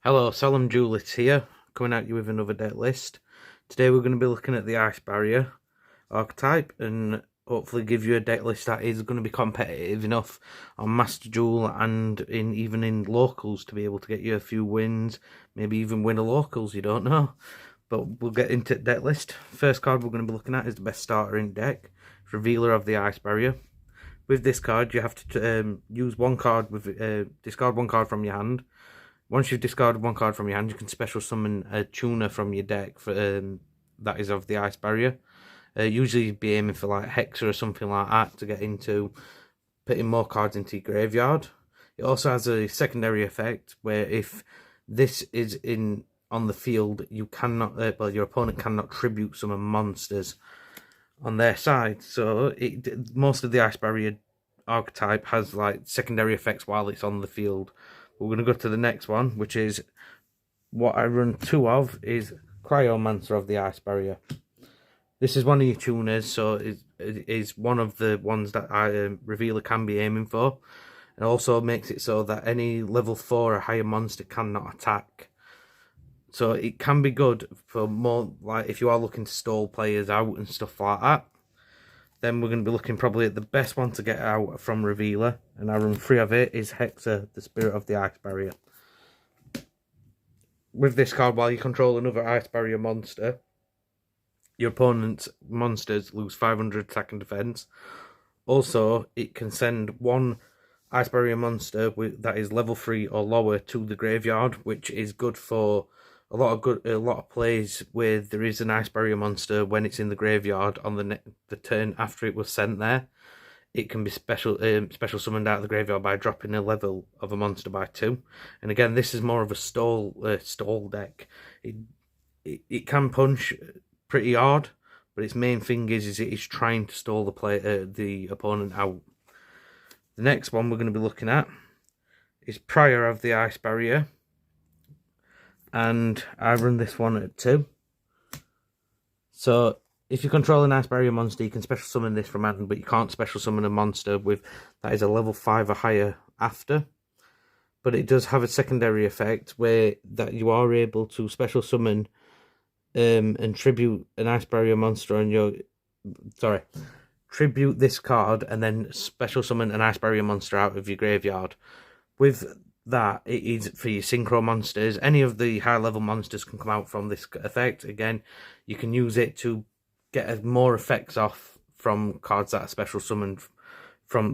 Hello, Solemn Julits here, coming at you with another deck list. Today we're going to be looking at the Ice Barrier archetype and hopefully give you a deck list that is going to be competitive enough on Master Duel and even in locals to be able to get you a few wins, maybe even win a locals, you don't know. But we'll get into the deck list. First card we're going to be looking at is the best starter in deck, Revealer of the Ice Barrier. With this card you have to use one card discard one card from your hand. Once you've discarded one card from your hand, you can special summon a tuner from your deck for that is of the Ice Barrier. Usually you'd be aiming for like Hexa or something like that to get into putting more cards into your graveyard. It also has a secondary effect where if this is on the field, you cannot, your opponent cannot tribute summon monsters on their side. So most of the Ice Barrier archetype has like secondary effects while it's on the field. We're going to go to the next one, which is what I run two of, is Cryomancer of the Ice Barrier. This is one of your tuners, so it is one of the ones that Revealer can be aiming for. It also makes it so that any level 4 or higher monster cannot attack. So it can be good for more, like if you are looking to stall players out and stuff like that. Then we're going to be looking probably at the best one to get out from Revealer, and I run 3 of it, is Hexa, the Spirit of the Ice Barrier. With this card, while you control another Ice Barrier monster, your opponent's monsters lose 500 attack and defense. Also, it can send one Ice Barrier monster that is level 3 or lower to the graveyard, which is good for a lot of plays where there is an Ice Barrier monster when it's in the graveyard on the turn after it was sent there. It can be special summoned out of the graveyard by dropping a level of a monster by 2. And again, this is more of a stall deck. It can punch pretty hard, but its main thing is it is trying to stall the opponent out. The next one we're going to be looking at is Prior of the Ice Barrier, and I run this one at 2. So if you control an Ice Barrier monster, you can special summon this from hand, but you can't special summon a monster that is a level 5 or higher after. But it does have a secondary effect where that you are able to special summon and tribute an Ice Barrier monster on your... tribute this card and then special summon an Ice Barrier monster out of your graveyard. With that, it is for your synchro monsters. Any of the high level monsters can come out from this effect. Again, you can use it to get more effects off from cards that are special summoned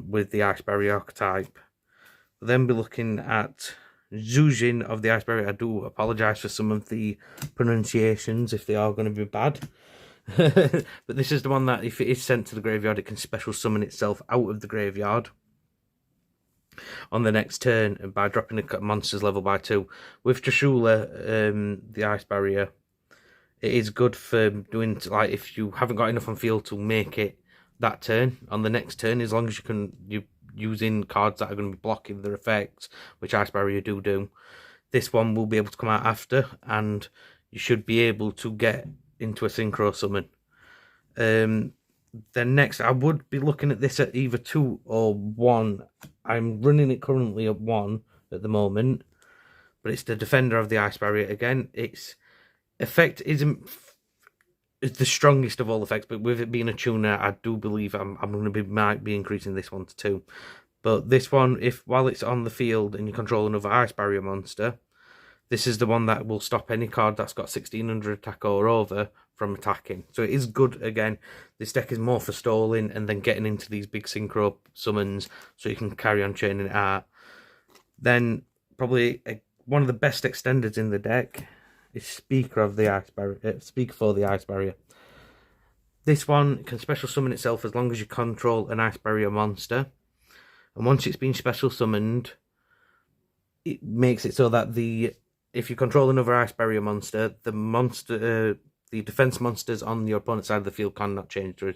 with the Ice Barrier archetype. We'll then be looking at Zujin of the Ice Barrier. I do apologise for some of the pronunciations if they are going to be bad. But this is the one that if it is sent to the graveyard, it can special summon itself out of the graveyard on the next turn by dropping a monster's level by 2. With Trishula, the Ice Barrier, it is good for doing, like, if you haven't got enough on field to make it that turn, on the next turn, as long as you're using cards that are going to be blocking their effects, which Ice Barrier do. This one will be able to come out after, and you should be able to get into a synchro summon. Then next, I would be looking at this at either 2 or 1. I'm running it currently at 1 at the moment, but it's the Defender of the Ice Barrier. Again, its effect isn't the strongest of all effects, but with it being a tuner, I do believe might be increasing this one to 2. But this one, while it's on the field and you control another Ice Barrier monster, this is the one that will stop any card that's got 1600 attack or over from attacking. So it is good. Again, this deck is more for stalling and then getting into these big synchro summons so you can carry on chaining it out. Then probably one of the best extenders in the deck is Speaker of the Ice Barrier. Speaker for the Ice Barrier. This one can special summon itself as long as you control an Ice Barrier monster. And once it's been special summoned, it makes it so that if you control another Ice Barrier monster, the defense monsters on your opponent's side of the field cannot change to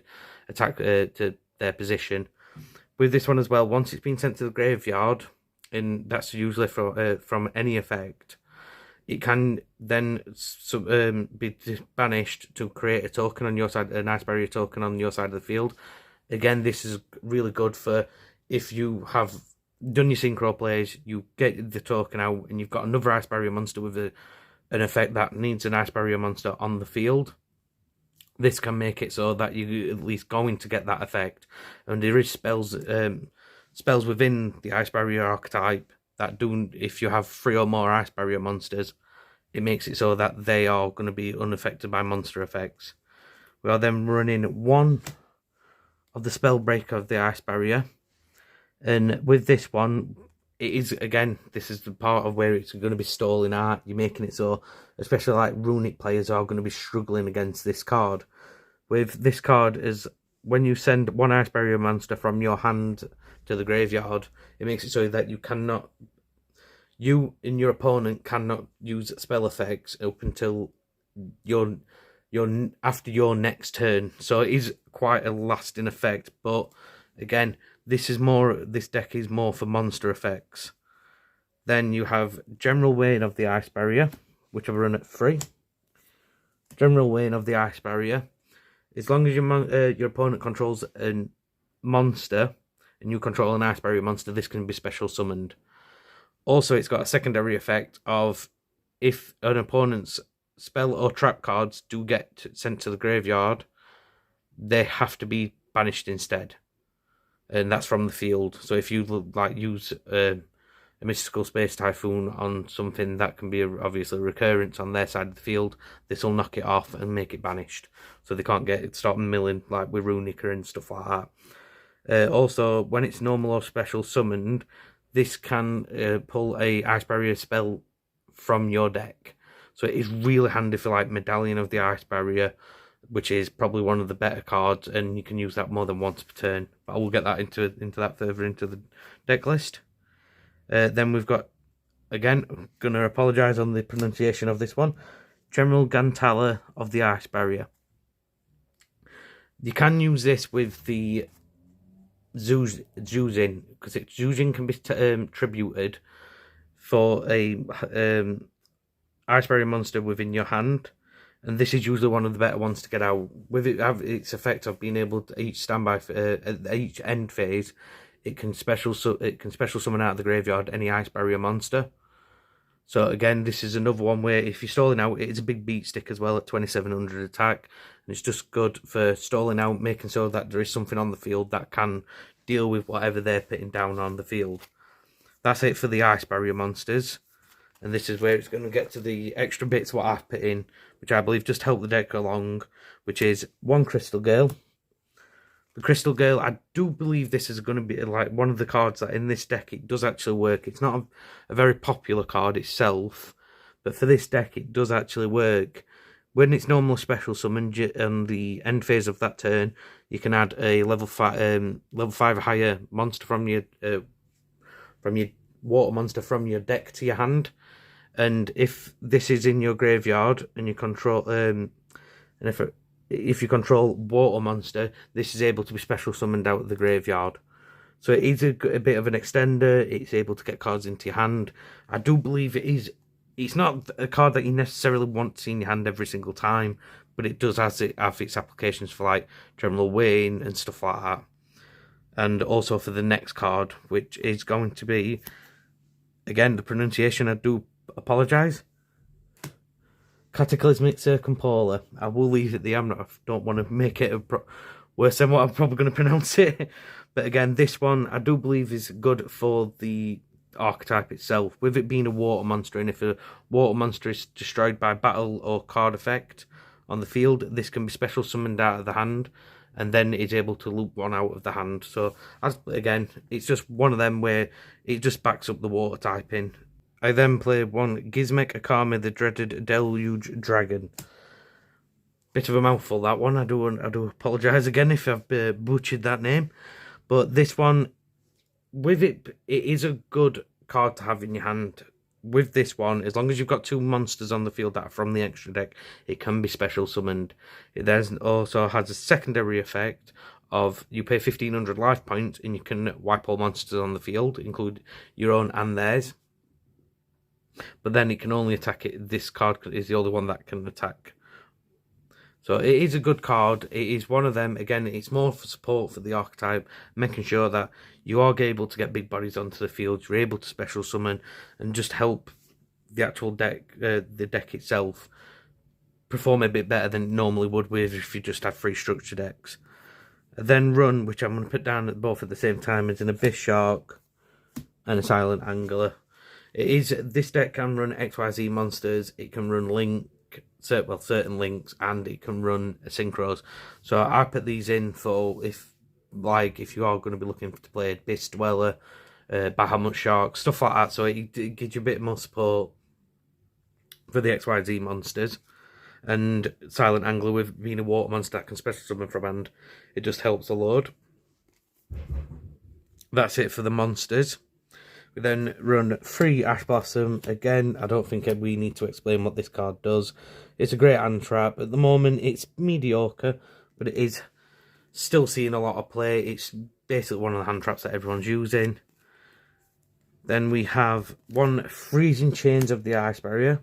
attack to their position. With this one as well, once it's been sent to the graveyard, and that's usually from any effect, it can then be banished to create a token on your side, an Ice Barrier token on your side of the field. Again, this is really good for if you have done your synchro plays, you get the token out, and you've got another ice barrier monster with an effect that needs an ice barrier monster on the field. This can make it so that you're at least going to get that effect. And there is spells within the ice barrier archetype that do, if you have 3 or more ice barrier monsters, it makes it so that they are going to be unaffected by monster effects. We are then running 1 of the spell breaker of the ice barrier, and with this one, it is, again, this is the part of where it's going to be stalling art. You're making it so, especially like runic players are going to be struggling against this card. With this card, is when you send 1 ice barrier monster from your hand to the graveyard, it makes it so that you and your opponent cannot use spell effects up until after your next turn. So it is quite a lasting effect, but again, this deck is more for monster effects. Then you have General Wayne of the Ice Barrier, which I've run at 3. General Wayne of the Ice Barrier. As long as your opponent controls a monster and you control an Ice Barrier monster, this can be special summoned. Also, it's got a secondary effect of, if an opponent's spell or trap cards do get sent to the graveyard, they have to be banished instead. And that's from the field. So if you like use a Mystical Space Typhoon on something that can be obviously a recurrence on their side of the field, this will knock it off and make it banished. So they can't start milling like with Runica and stuff like that. Also, when it's normal or special summoned, this can pull a Ice Barrier spell from your deck. So it is really handy for like Medallion of the Ice Barrier, which is probably one of the better cards, and you can use that more than once per turn. But I will get that into that further into the deck list. Then we've got, again, I'm going to apologise on the pronunciation of this one, General Gantala of the Ice Barrier. You can use this with the Zuzin, because Zuzin can be tributed for a Ice Barrier monster within your hand, and this is usually one of the better ones to get out. With it have its effect of being able to each standby at each end phase, it can special summon out of the graveyard any Ice Barrier monster. So again, this is another one where if you're stalling out, it's a big beat stick as well at 2700 attack, and it's just good for stalling out, making sure that there is something on the field that can deal with whatever they're putting down on the field. That's it for the Ice Barrier monsters, and this is where it's going to get to the extra bits what I've put in, which I believe just help the deck along, which is 1 Crystal Girl. The Crystal Girl, I do believe this is going to be like one of the cards that in this deck it does actually work. It's not a very popular card itself, but for this deck it does actually work. When it's normal special summoned on the end phase of that turn, you can add a level 5 higher monster from your water monster from your deck to your hand. And if this is in your graveyard and you control if you control water monster, this is able to be special summoned out of the graveyard. So it is a bit of an extender. It's able to get cards into your hand. I do believe it's not a card that you necessarily want to see in your hand every single time, but it does have its applications for like General Wayne and stuff like that. And also for the next card, which is going to be, again, the pronunciation, I do apologise, Cataclysmic Circumpolar. I will leave it there. I don't want to make it worse than what I'm probably going to pronounce it. But again, this one I do believe is good for the archetype itself, with it being a water monster. And if a water monster is destroyed by battle or card effect on the field, this can be special summoned out of the hand, and then it's able to loop one out of the hand. So again, it's just one of them where it just backs up the water typing. I then play 1 Gizmek Akame, the Dreaded Deluge Dragon. Bit of a mouthful, that one. I do apologise again if I've butchered that name. But this one, with it is a good card to have in your hand. With this one, as long as you've got 2 monsters on the field that are from the extra deck, it can be special summoned. It then also has a secondary effect of you pay 1500 life points and you can wipe all monsters on the field, include your own and theirs. But then it can only attack it. This card is the only one that can attack So it is a good card. It is one of them. Again, it's more for support for the archetype, making sure that you are able to get big bodies onto the field. You're able to special summon and just help the actual deck, the deck itself, perform a bit better than it normally would with if you just had 3 structure decks. Then run, which I'm going to put down at both at the same time, is an Abyss Shark and a Silent Angler. This deck can run XYZ monsters. It can run certain links, and it can run synchros. So I put these in for if you are going to be looking to play Abyss Dweller, Bahamut Shark, stuff like that. So it gives you a bit more support for the XYZ monsters. And Silent Angler, with being a water monster that can special summon from hand, it just helps a load. That's it for the monsters. We then run 3 Ash Blossom. Again, I don't think we need to explain what this card does. It's a great hand trap. At the moment, it's mediocre, but it is still seeing a lot of play. It's basically one of the hand traps that everyone's using. Then we have 1 Freezing Chains of the Ice Barrier.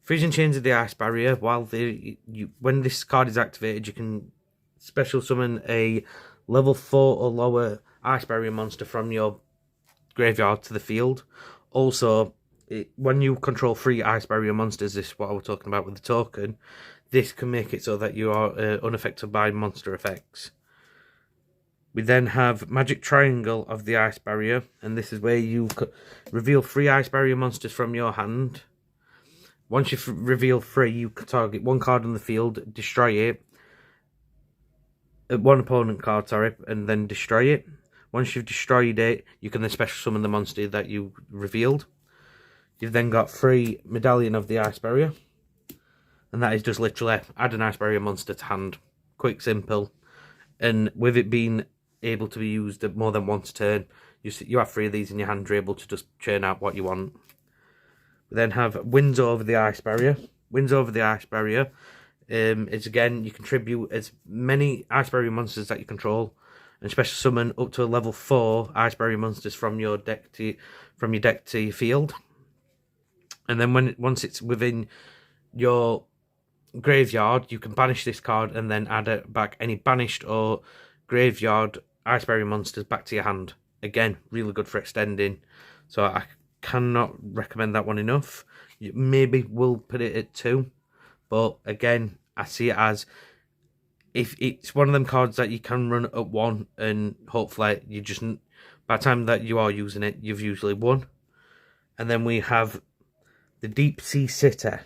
Freezing Chains of the Ice Barrier, when this card is activated, you can special summon a level 4 or lower Ice Barrier monster from your graveyard to the field. Also, when you control 3 Ice Barrier monsters, this is what I was talking about with the token, this can make it so that you are unaffected by monster effects. We then have Magic Triangle of the Ice Barrier, and this is where you reveal 3 Ice Barrier monsters from your hand. Once you've revealed 3, you can target 1 card on the field, destroy it. 1 opponent card, sorry, and then destroy it. Once you've destroyed it, you can then special summon the monster that you revealed. You've then got 3 Medallion of the Ice Barrier. And that is just literally add an Ice Barrier monster to hand. Quick, simple. And with it being able to be used more than once a turn, you have 3 of these in your hand, you're able to just churn out what you want. We then have Winds Over the Ice Barrier. Winds Over the Ice Barrier is, again, you contribute as many Ice Barrier monsters that you control, and special summon up to a level 4 Ice Barrier monsters from your deck to your field. And then once it's within your graveyard, you can banish this card and then add back any banished or graveyard Ice Barrier monsters back to your hand. Again, really good for extending. So I cannot recommend that one enough. Maybe we'll put it at 2, but again, I see it as if it's one of them cards that you can run at 1, and hopefully you just, by the time that you are using it, you've usually won. And then we have the Deep Sea Sitter.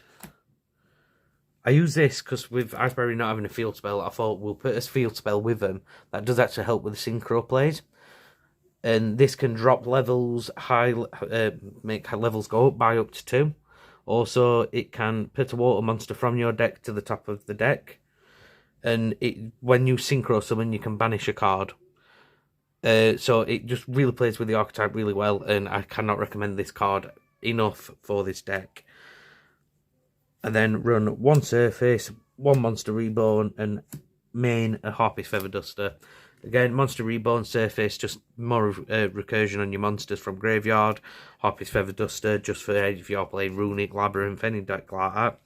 I use this because with Ice Barrier not having a field spell, I thought we'll put a field spell with them that does actually help with the synchro plays. And this can drop levels make levels go up by up to 2. Also, it can put a water monster from your deck to the top of the deck. And when you synchro summon, you can banish a card. So it just really plays with the archetype really well, and I cannot recommend this card enough for this deck. And then run 1 Surface, 1 Monster Reborn, and main a Harpy's Feather Duster. Again, Monster Reborn, Surface, just more recursion on your monsters from graveyard. Harpy's Feather Duster, just for if you're playing Runic, Labyrinth, any deck like that.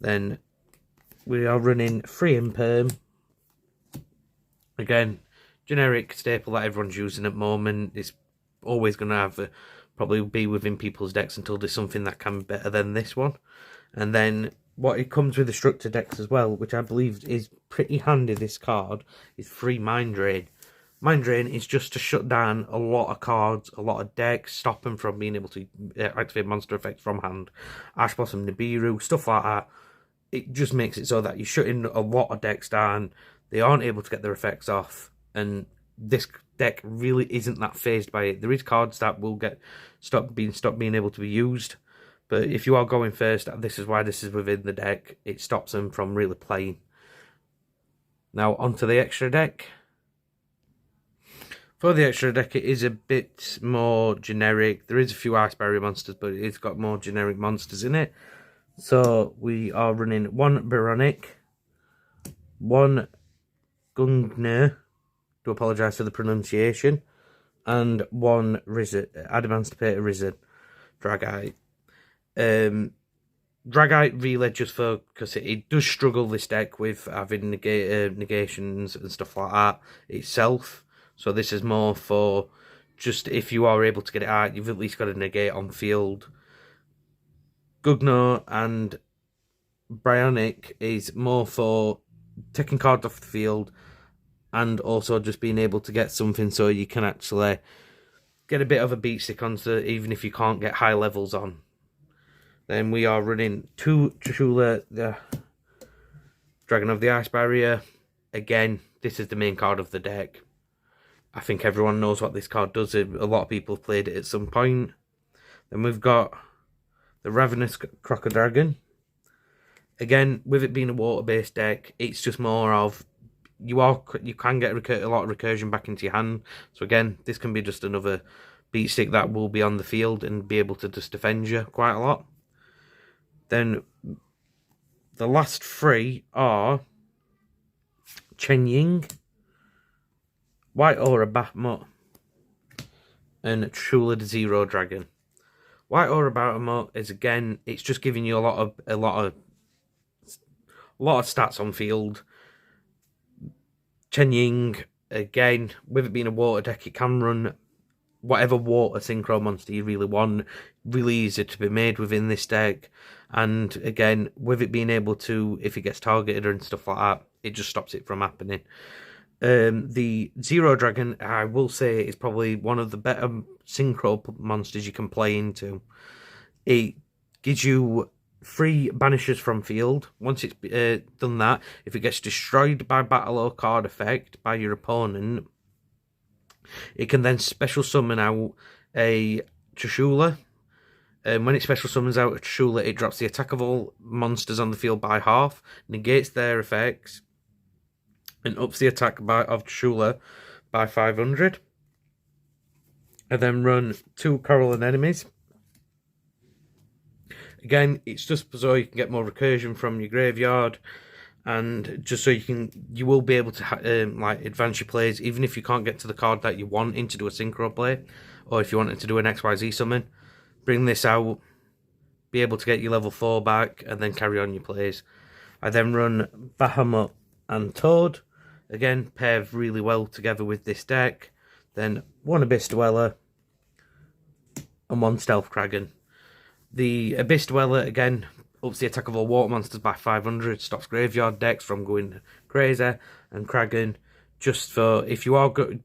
Then we are running 3 Imperm. Again, generic staple that everyone's using at the moment. It's always going to have probably be within people's decks until there's something that can be better than this one. And then what it comes with the structure decks as well, which I believe is pretty handy, this card, is 3 Mind Drain. Mind Drain is just to shut down a lot of cards, a lot of decks, stop them from being able to activate monster effects from hand. Ash Blossom, Nibiru, stuff like that. It just makes it so that you're shutting a lot of decks down, they aren't able to get their effects off, and this deck really isn't that phased by it. There is cards that will stop being able to be used, but if you are going first, this is why this is within the deck. It stops them from really playing. Now onto the extra deck. For the extra deck, it is a bit more generic. There is a few Ice Barrier monsters, but it's got more generic monsters in it. So we are running 1 Baronic, 1 Gungnir, do apologise for the pronunciation, and 1 Adamantipator Risen, Dragite. Dragite really just for, because it does struggle, this deck, with having negations and stuff like that itself. So this is more for just if you are able to get it out, you've at least got a negate on field. Gugno and Bionic is more for taking cards off the field and also just being able to get something so you can actually get a bit of a beat stick on, so even if you can't get high levels on. Then we are running 2 Trishula, the Dragon of the Ice Barrier. Again, this is the main card of the deck. I think everyone knows what this card does. A lot of people have played it at some point. Then we've got the Ravenous Crocodile. Again, with it being a water-based deck, it's just more of you can get a lot of recursion back into your hand. So again, this can be just another beat stick that will be on the field and be able to just defend you quite a lot. Then the last 3 are Chen Ying, White Aura Bahamut, and Trishula the Zero Dragon. White Aura Bahamut is, again, it's just giving you a lot of stats on field. Chen Ying, again, with it being a water deck, it can run whatever water synchro monster you really want. Really easy to be made within this deck. And again, with it being able to, if it gets targeted and stuff like that, it just stops it from happening. The Zero Dragon, I will say, is probably one of the better synchro monsters you can play into. It gives you 3 banishes from field. Once it's done that, if it gets destroyed by battle or card effect by your opponent, it can then special summon out a Trishula. When it special summons out a Trishula, it drops the attack of all monsters on the field by half, negates their effects, and ups the attack of Trishula by 500. And then run 2 Coraline enemies. Again, it's just so you can get more recursion from your graveyard, and just so you will be able to like advance your plays, even if you can't get to the card that you want in to do a synchro play, or if you wanted to do an XYZ summon. Bring this out, be able to get your level 4 back, and then carry on your plays. I then run Bahamut and Toad. Again, pair really well together with this deck. Then 1 Abyss Dweller and 1 Stealth Kraken. The Abyss Dweller, again, ups the attack of all water monsters by 500, stops graveyard decks from going crazy, and Kraken, just for, if you are good,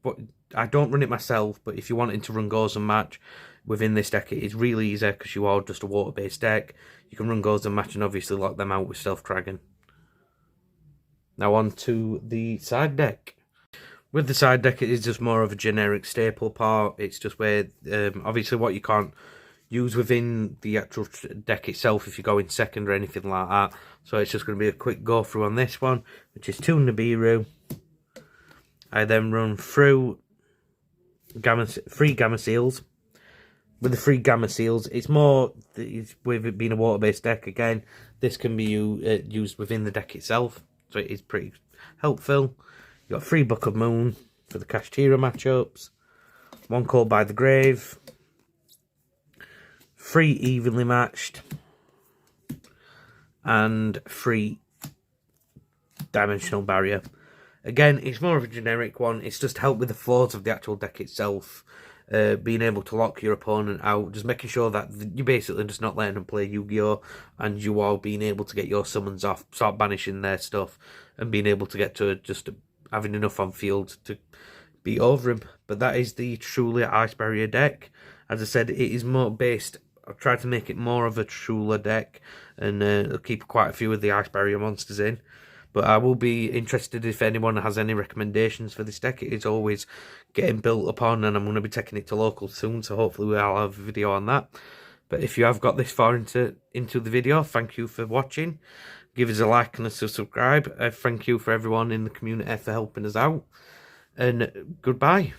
I don't run it myself, but if you're wanting to run Goes and Match within this deck, it is really easy because you are just a water-based deck. You can run Goes and Match and obviously lock them out with Stealth Kraken. Now on to the side deck. With the side deck, it is just more of a generic staple part. It's just where, obviously, what you can't use within the actual deck itself if you go in second or anything like that. So it's just going to be a quick go through on this one, which is 2 Nibiru. I then run through 3 Gamma Seals. With the 3 Gamma Seals, it's more, with it being a water-based deck, again, this can be used within the deck itself, so it is pretty helpful. You've got 3 Book of Moon for the Kashtira matchups, 1 Called by the Grave, 3 Evenly Matched, and 3 Dimensional Barrier. Again, it's more of a generic one. It's just to help with the flaws of the actual deck itself. Being able to lock your opponent out, just making sure that you're basically just not letting them play Yu-Gi-Oh! And you are being able to get your summons off, start banishing their stuff, and being able to get to just having enough on field to beat over him. But that is the Trishula Ice Barrier deck. As I said, it is more based, I've tried to make it more of a Trishula deck, and keep quite a few of the Ice Barrier monsters in. But I will be interested if anyone has any recommendations for this deck. It is always getting built upon, and I'm going to be taking it to local soon, so hopefully I'll have a video on that. But if you have got this far into the video, thank you for watching. Give us a like and a subscribe. Thank you for everyone in the community for helping us out. And goodbye.